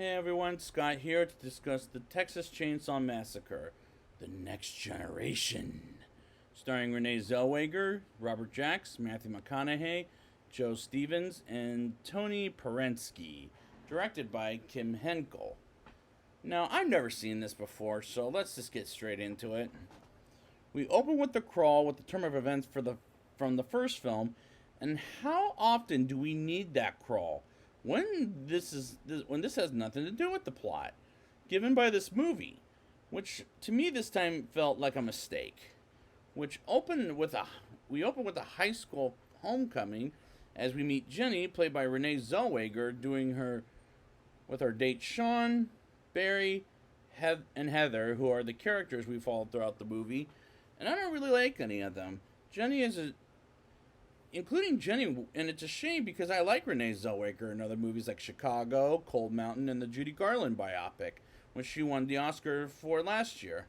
Hey everyone, Scott here to discuss the Texas Chainsaw Massacre, The Next Generation. Starring Renee Zellweger, Robert Jacks, Matthew McConaughey, Joe Stevens, and Tony Parensky. Directed by Kim Henkel. Now, I've never seen this before, so let's just get straight into it. We open with the crawl with the turn of events from the first film, and how often do we need that crawl? When this has nothing to do with the plot given by this movie, which to me this time felt like a mistake. We open with a high school homecoming as we meet Jenny, played by Renee Zellweger, with her date Sean, Barry, and Heather, who are the characters we follow throughout the movie, and I don't really like any of them. Including Jenny, and it's a shame because I like Renee Zellweger in other movies like Chicago, Cold Mountain, and the Judy Garland biopic, which she won the Oscar for last year.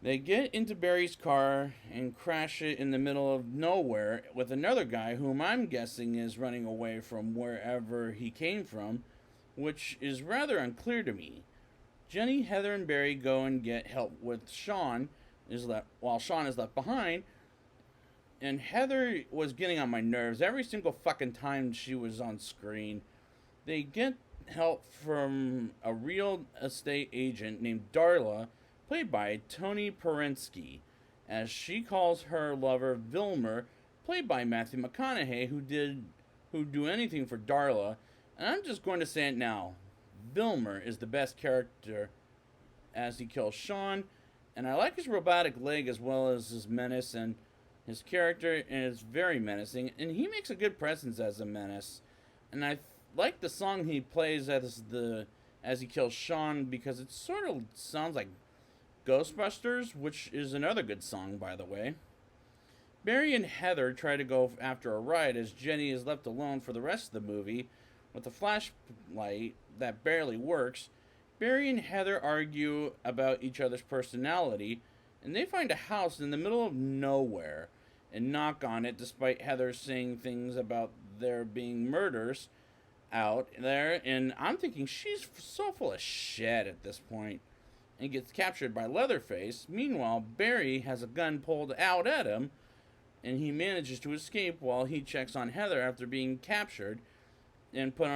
They get into Barry's car and crash it in the middle of nowhere with another guy whom I'm guessing is running away from wherever he came from, which is rather unclear to me. Jenny, Heather, and Barry go and get help with while Sean is left behind. And Heather was getting on my nerves every single fucking time she was on screen. They get help from a real estate agent named Darla, played by Tony Parensky, as she calls her lover Vilmer, played by Matthew McConaughey, who'd do anything for Darla. And I'm just going to say it now. Vilmer is the best character as he kills Sean, and I like his robotic leg as well as his menace, and his character is very menacing, and he makes a good presence as a menace. And I like the song he plays as he kills Sean because it sort of sounds like Ghostbusters, which is another good song, by the way. Barry and Heather try to go after a ride as Jenny is left alone for the rest of the movie with a flashlight that barely works. Barry and Heather argue about each other's personality, and they find a house in the middle of nowhere and knock on it despite Heather saying things about there being murders out there, and I'm thinking she's so full of shit at this point and gets captured by Leatherface. Meanwhile, Barry has a gun pulled out at him, and he manages to escape while he checks on Heather after being captured and put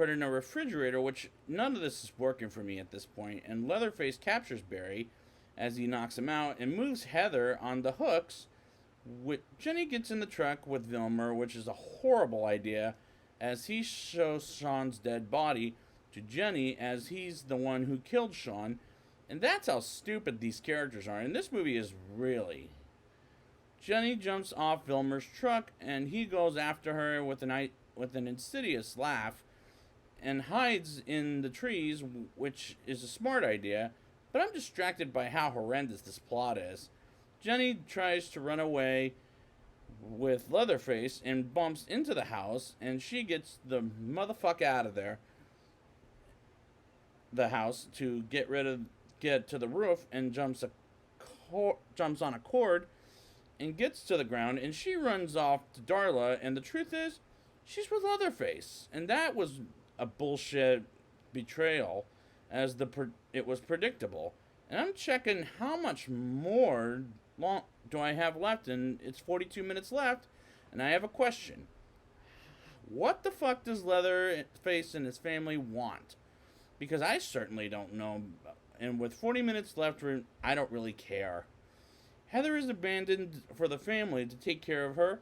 in a refrigerator, which none of this is working for me at this point, and Leatherface captures Barry as he knocks him out and moves Heather on the hooks. Jenny gets in the truck with Vilmer, which is a horrible idea, as he shows Sean's dead body to Jenny as he's the one who killed Sean. And that's how stupid these characters are. And this movie is really. Jenny jumps off Vilmer's truck and he goes after her with an insidious laugh and hides in the trees, which is a smart idea. But I'm distracted by how horrendous this plot is. Jenny tries to run away with Leatherface and bumps into the house, and she gets the motherfucker out of the house to get to the roof and jumps on a cord and gets to the ground, and she runs off to Darla, and the truth is, she's with Leatherface, and that was a bullshit betrayal, as it was predictable. And I'm checking how much more long do I have left, and it's 42 minutes left, and I have a question. What the fuck does Leatherface and his family want? Because I certainly don't know, and with 40 minutes left, I don't really care. Heather is abandoned for the family to take care of her,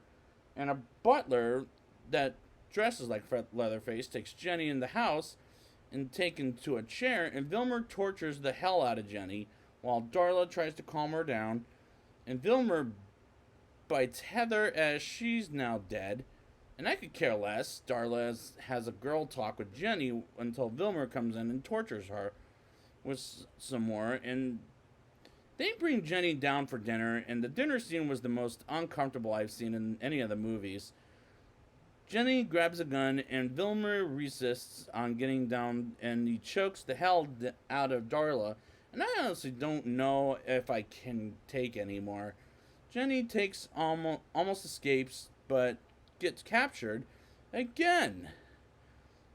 and a butler that dresses like Leatherface takes Jenny in the house and taken to a chair, and Vilmer tortures the hell out of Jenny while Darla tries to calm her down, and Vilmer bites Heather as she's now dead, and I could care less. Darla has a girl talk with Jenny until Vilmer comes in and tortures her with some more, and they bring Jenny down for dinner, and the dinner scene was the most uncomfortable I've seen in any of the movies. Jenny grabs a gun, and Vilmer resists on getting down, and he chokes the hell out of Darla. And I honestly don't know if I can take anymore. Jenny almost escapes, but gets captured again.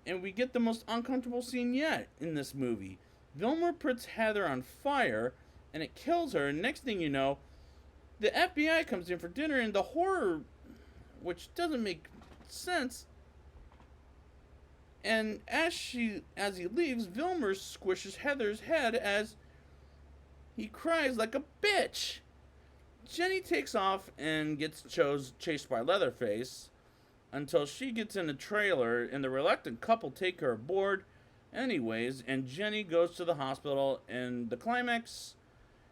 And we get the most uncomfortable scene yet in this movie. Vilmer puts Heather on fire, and it kills her. And next thing you know, the FBI comes in for dinner, and the horror, which doesn't make sense. And as he leaves, Vilmer squishes Heather's head as he cries like a bitch. Jenny takes off and gets chased by Leatherface until she gets in a trailer, and the reluctant couple take her aboard anyways, and Jenny goes to the hospital, and the climax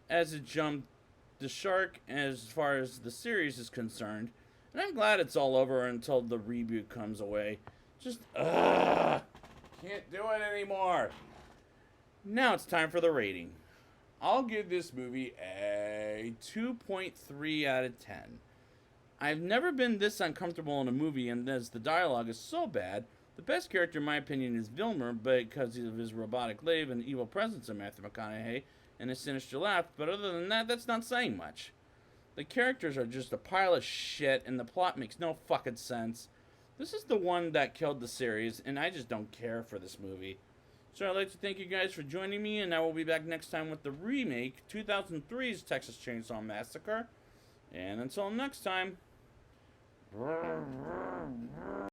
as it jumped the shark as far as the series is concerned. And I'm glad it's all over until the reboot comes away. Just, can't do it anymore. Now it's time for the rating. I'll give this movie a 2.3 out of 10. I've never been this uncomfortable in a movie, and as the dialogue is so bad, the best character in my opinion is Vilmer because of his robotic lave and evil presence of Matthew McConaughey and his sinister laugh, but other than that, that's not saying much. The characters are just a pile of shit, and the plot makes no fucking sense. This is the one that killed the series, and I just don't care for this movie. So I'd like to thank you guys for joining me, and I will be back next time with the remake, 2003's Texas Chainsaw Massacre. And until next time...